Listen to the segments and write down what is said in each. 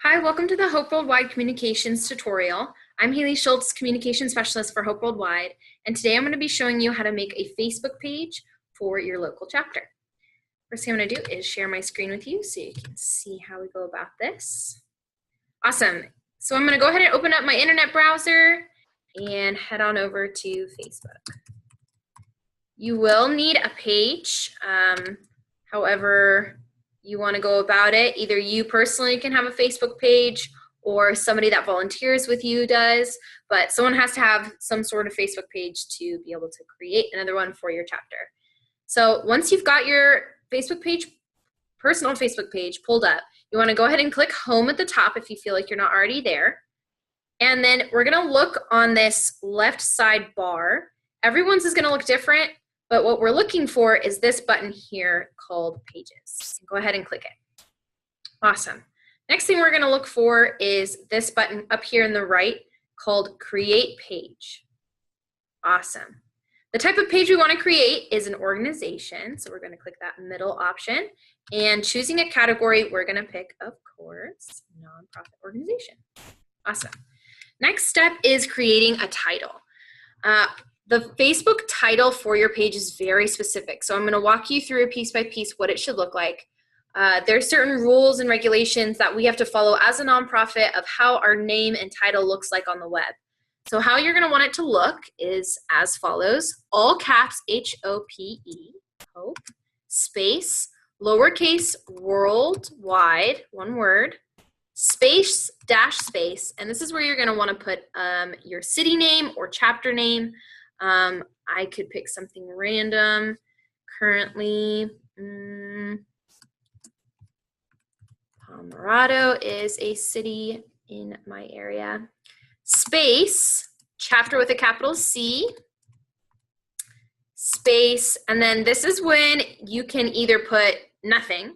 Hi, welcome to the Hope Worldwide Communications tutorial. I'm Haley Schultz, Communication Specialist for Hope Worldwide, and today I'm going to be showing you how to make a Facebook page for your local chapter. First thing I'm going to do is share my screen with you so you can see how we go about this. Awesome. So I'm going to go ahead and open up my internet browser and head on over to Facebook. You will need a page, however you want to go about it. Either you personally can have a Facebook page or somebody that volunteers with you does, but someone has to have some sort of Facebook page to be able to create another one for your chapter. So once you've got your Facebook page, personal Facebook page pulled up, you want to go ahead and click home at the top if you feel like you're not already there. And then we're going to look on this left side bar. Everyone's is going to look different, but what we're looking for is this button here called Pages. Go ahead and click it. Awesome. Next thing we're going to look for is this button up here in the right called Create Page. Awesome. The type of page we want to create is an organization, so we're going to click that middle option. And choosing a category, we're going to pick, of course, nonprofit organization. Awesome. Next step is creating a title. The Facebook title for your page is very specific, so I'm going to walk you through piece by piece what it should look like. There's certain rules and regulations that we have to follow as a nonprofit of how our name and title looks like on the web. So how you're going to want it to look is as follows: all caps HOPE, Hope, space, lowercase worldwide, one word, space, dash space, and this is where you're going to want to put your city name or chapter name. I could pick something random. Currently, Pomerado is a city in my area. Space, chapter with a capital C, space, and then this is when you can either put nothing,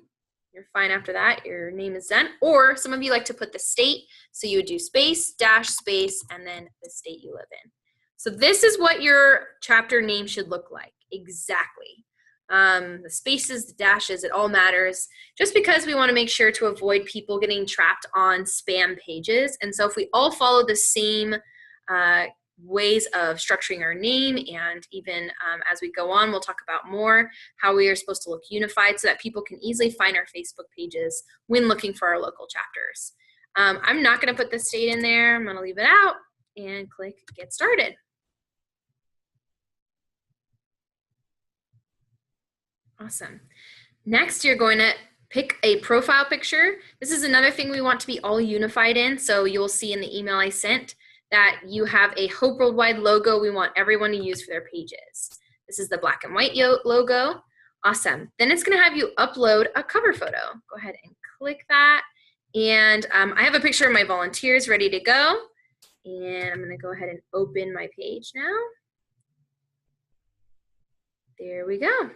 you're fine after that, your name is done, or some of you like to put the state, so you would do space, dash space, and then the state you live in. So this is what your chapter name should look like, exactly. The spaces, the dashes, it all matters, just because we want to make sure to avoid people getting trapped on spam pages. And so if we all follow the same ways of structuring our name, and even as we go on, we'll talk about more how we are supposed to look unified so that people can easily find our Facebook pages when looking for our local chapters. I'm not going to put the state in there. I'm going to leave it out and click Get Started. Awesome. Next, you're going to pick a profile picture. This is another thing we want to be all unified in. So you'll see in the email I sent that you have a Hope Worldwide logo we want everyone to use for their pages. This is the black and white logo. Awesome. Then it's going to have you upload a cover photo. Go ahead and click that. And I have a picture of my volunteers ready to go. And I'm going to go ahead and open my page now. There we go.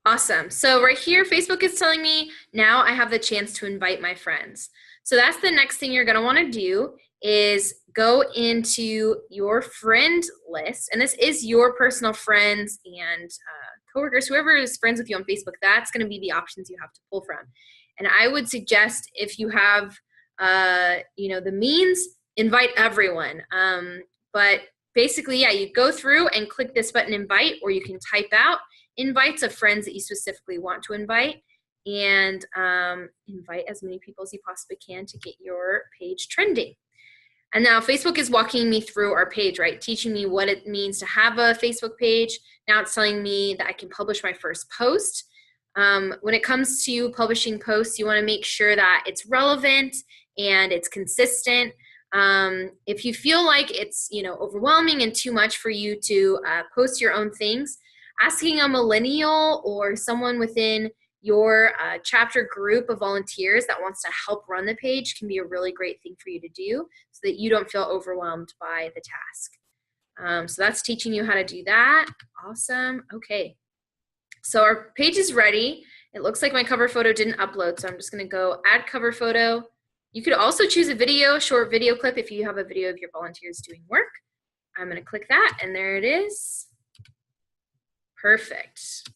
Awesome. So right here, Facebook is telling me now I have the chance to invite my friends. So that's the next thing you're going to want to do is go into your friend list. And this is your personal friends and coworkers, whoever is friends with you on Facebook, that's going to be the options you have to pull from. And I would suggest if you have, the means, invite everyone. But basically, yeah, you go through and click this button, invite, or you can type out invites of friends that you specifically want to invite, and invite as many people as you possibly can to get your page trending. And now Facebook is walking me through our page, right? Teaching me what it means to have a Facebook page. Now it's telling me that I can publish my first post. When it comes to publishing posts, you want to make sure that it's relevant and it's consistent. If you feel like it's overwhelming and too much for you to post your own things, asking a millennial or someone within your chapter group of volunteers that wants to help run the page can be a really great thing for you to do so that you don't feel overwhelmed by the task. So that's teaching you how to do that. Awesome. Okay. So our page is ready. It looks like my cover photo didn't upload, so I'm just going to go add cover photo. You could also choose a video, short video clip if you have a video of your volunteers doing work. I'm going to click that, and there it is. Perfect.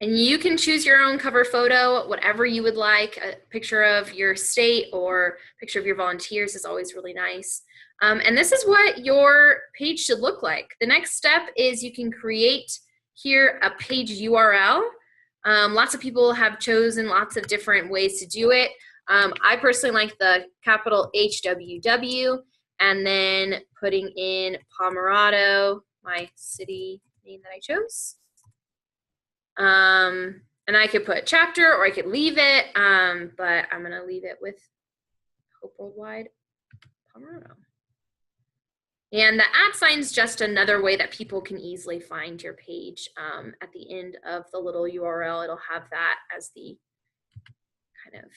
And you can choose your own cover photo, whatever you would like. A picture of your state or a picture of your volunteers is always really nice. And this is what your page should look like. The next step is you can create here a page URL. Lots of people have chosen lots of different ways to do it. I personally like the capital HWW and then putting in Pomerado, my city name that I chose. And I could put chapter or I could leave it, but I'm gonna leave it with Hope Worldwide Pomerado. And the @ is just another way that people can easily find your page. At the end of the little URL, it'll have that as the kind of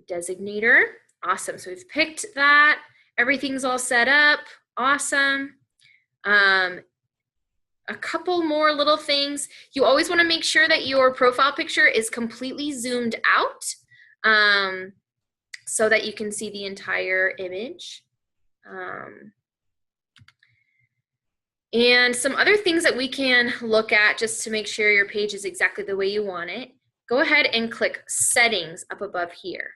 designator. Awesome, so we've picked that. Everything's all set up, awesome. A couple more little things. You always want to make sure that your profile picture is completely zoomed out so that you can see the entire image. And some other things that we can look at just to make sure your page is exactly the way you want it. Go ahead and click Settings up above here.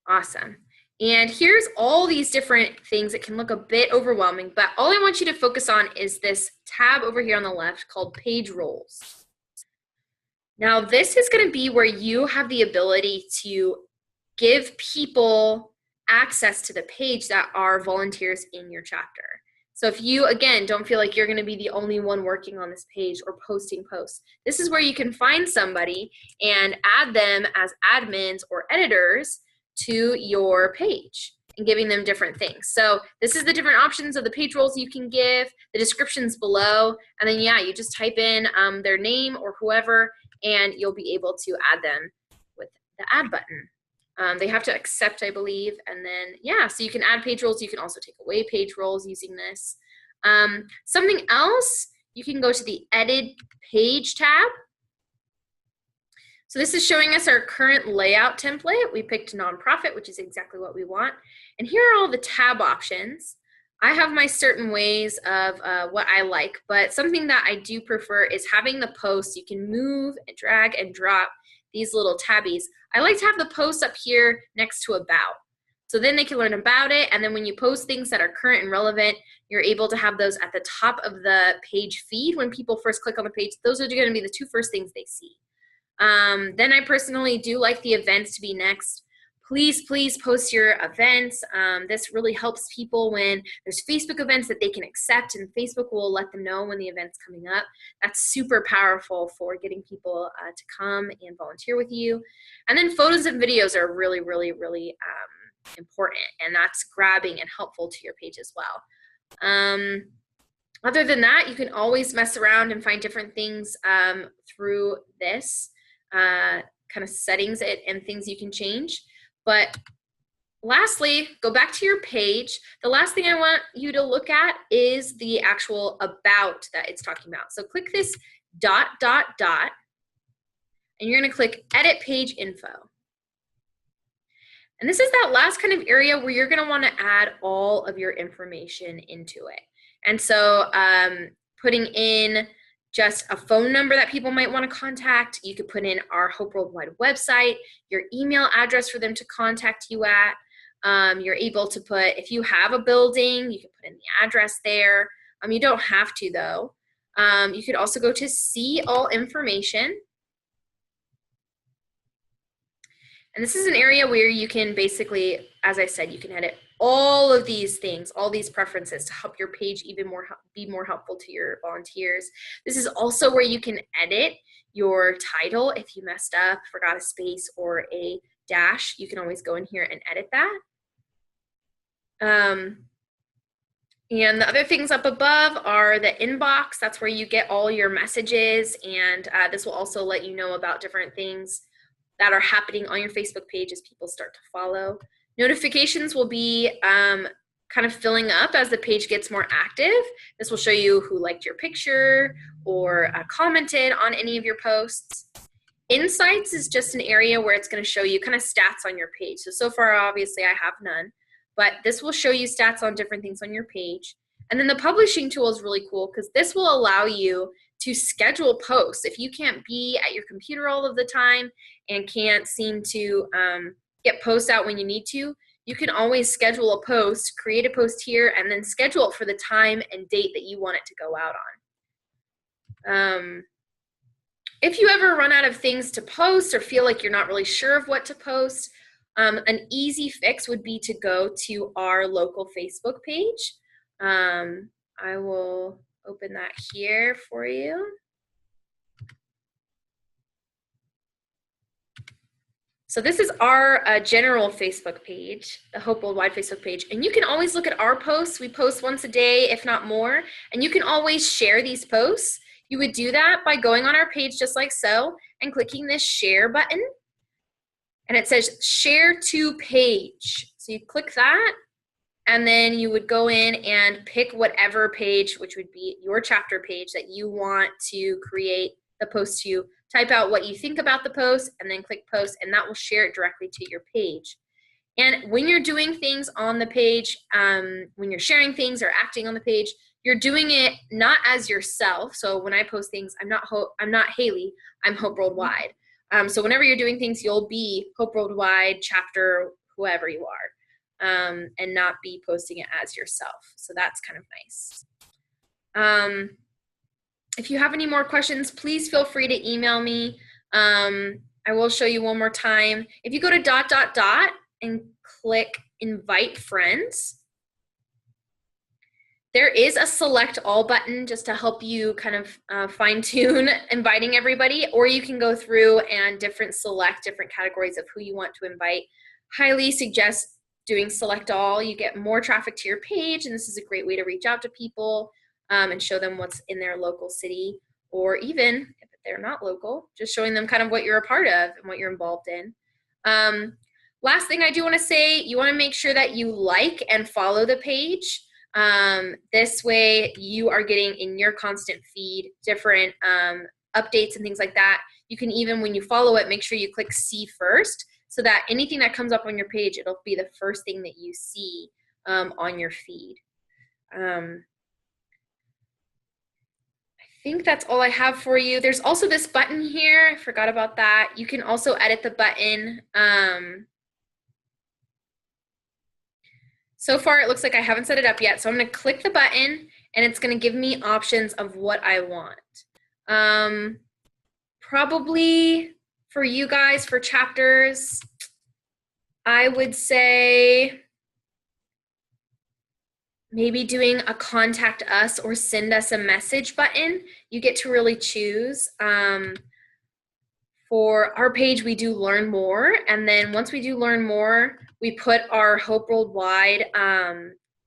Awesome. And here's all these different things that can look a bit overwhelming, but all I want you to focus on is this tab over here on the left called Page Roles. Now this is going to be where you have the ability to give people access to the page that are volunteers in your chapter. So if you, again, don't feel like you're going to be the only one working on this page or posting posts, this is where you can find somebody and add them as admins or editors to your page and giving them different things. So this is the different options of the page roles you can give, the descriptions below, and then yeah, you just type in their name or whoever and you'll be able to add them with the add button. They have to accept, I believe, and then yeah, so you can add page roles. You can also take away page roles using this. Something else, you can go to the Edit Page tab. So this is showing us our current layout template. We picked nonprofit, which is exactly what we want. And here are all the tab options. I have my certain ways of what I like, but something that I do prefer is having the posts. You can move and drag and drop these little tabbies. I like to have the post up here next to About. So then they can learn about it, and then when you post things that are current and relevant, you're able to have those at the top of the page feed. When people first click on the page, those are going to be the two first things they see. Then I personally do like the events to be next. Please, please post your events. This really helps people when there's Facebook events that they can accept, and Facebook will let them know when the event's coming up. That's super powerful for getting people to come and volunteer with you. And then photos and videos are really, really, really important, and that's grabbing and helpful to your page as well. Other than that, you can always mess around and find different things through this kind of settings and things you can change. But lastly, go back to your page. The last thing I want you to look at is the actual about that it's talking about. So click this ... and you're going to click Edit Page Info. And this is that last kind of area where you're going to want to add all of your information into it. And so putting in just a phone number that people might want to contact. You could put in our Hope Worldwide website, your email address for them to contact you at. You're able to put, if you have a building, you can put in the address there. You don't have to though. You could also go to See All Information. And this is an area where you can basically, as I said, you can edit all of these things, all these preferences to help your page even more be more helpful to your volunteers. This is also where you can edit your title. If you messed up, forgot a space or a dash, you can always go in here and edit that. And the other things up above are the inbox. That's where you get all your messages, and this will also let you know about different things that are happening on your Facebook page as people start to follow. Notifications will be kind of filling up as the page gets more active. This will show you who liked your picture or commented on any of your posts. Insights is just an area where it's going to show you kind of stats on your page. So far, obviously, I have none, but this will show you stats on different things on your page. And then the publishing tool is really cool because this will allow you to schedule posts. If you can't be at your computer all of the time and can't seem to get posts out when you need to, you can always schedule a post, create a post here, and then schedule it for the time and date that you want it to go out on. If you ever run out of things to post or feel like you're not really sure of what to post, an easy fix would be to go to our local Facebook page. I will open that here for you. So this is our general Facebook page, the Hope Worldwide Facebook page. And you can always look at our posts. We post once a day, if not more. And you can always share these posts. You would do that by going on our page just like so and clicking this share button. And it says share to page. So you click that, and then you would go in and pick whatever page, which would be your chapter page, that you want to create the post to. Type out what you think about the post and then click post, and that will share it directly to your page. And when you're doing things on the page, when you're sharing things or acting on the page, you're doing it not as yourself. So when I post things, I'm not Haley, I'm Hope Worldwide. So whenever you're doing things, you'll be Hope Worldwide, chapter, whoever you are, and not be posting it as yourself. So that's kind of nice. If you have any more questions, please feel free to email me. I will show you one more time. If you go to ... and click invite friends, there is a select all button just to help you kind of fine tune inviting everybody, or you can go through and select different categories of who you want to invite. Highly suggest doing select all. You get more traffic to your page, and this is a great way to reach out to people and show them what's in their local city, or even if they're not local, just showing them kind of what you're a part of and what you're involved in. Last thing I do want to say, you want to make sure that you like and follow the page. This way you are getting in your constant feed different updates and things like that. You can even, when you follow it, make sure you click see first, so that anything that comes up on your page, it'll be the first thing that you see on your feed. I think that's all I have for you. There's also this button here. I forgot about that. You can also edit the button. So far, it looks like I haven't set it up yet. So I'm going to click the button, and it's going to give me options of what I want. Probably for you guys, for chapters, I would say maybe doing a contact us or send us a message button. You get to really choose. For our page, we do learn more. And then once we do learn more, we put our Hope Worldwide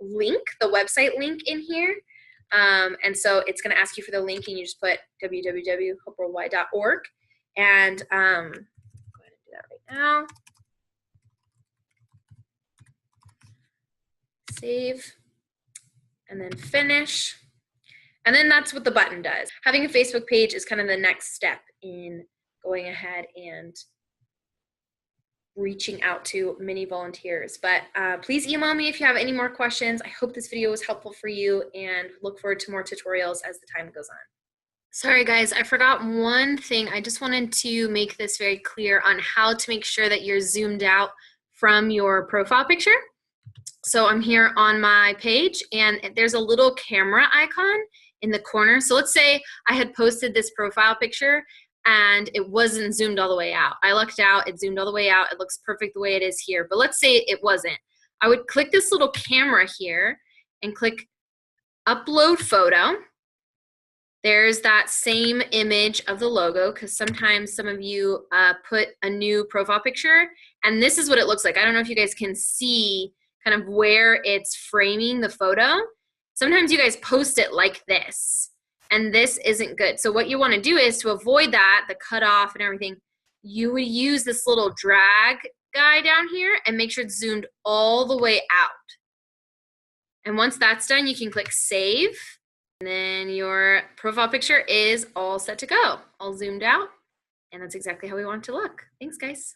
link, the website link in here. And so it's going to ask you for the link, and you just put www.hopeworldwide.org. And go ahead and do that right now. Save. And then finish. And then that's what the button does. Having a Facebook page is kind of the next step in going ahead and reaching out to many volunteers. But please email me if you have any more questions. I hope this video was helpful for you, and look forward to more tutorials as the time goes on. Sorry guys, I forgot one thing. I just wanted to make this very clear on how to make sure that you're zoomed out from your profile picture. So I'm here on my page, and there's a little camera icon in the corner. So let's say I had posted this profile picture and it wasn't zoomed all the way out. I lucked out, it zoomed all the way out. It looks perfect the way it is here. But let's say it wasn't. I would click this little camera here and click upload photo. There's that same image of the logo, because sometimes some of you put a new profile picture, and this is what it looks like. I don't know if you guys can see kind of where it's framing the photo. Sometimes you guys post it like this, and this isn't good. So what you want to do is, to avoid that, the cutoff and everything, you would use this little drag guy down here and make sure it's zoomed all the way out. And once that's done, you can click save, and then your profile picture is all set to go, all zoomed out, and that's exactly how we want it to look. Thanks, guys.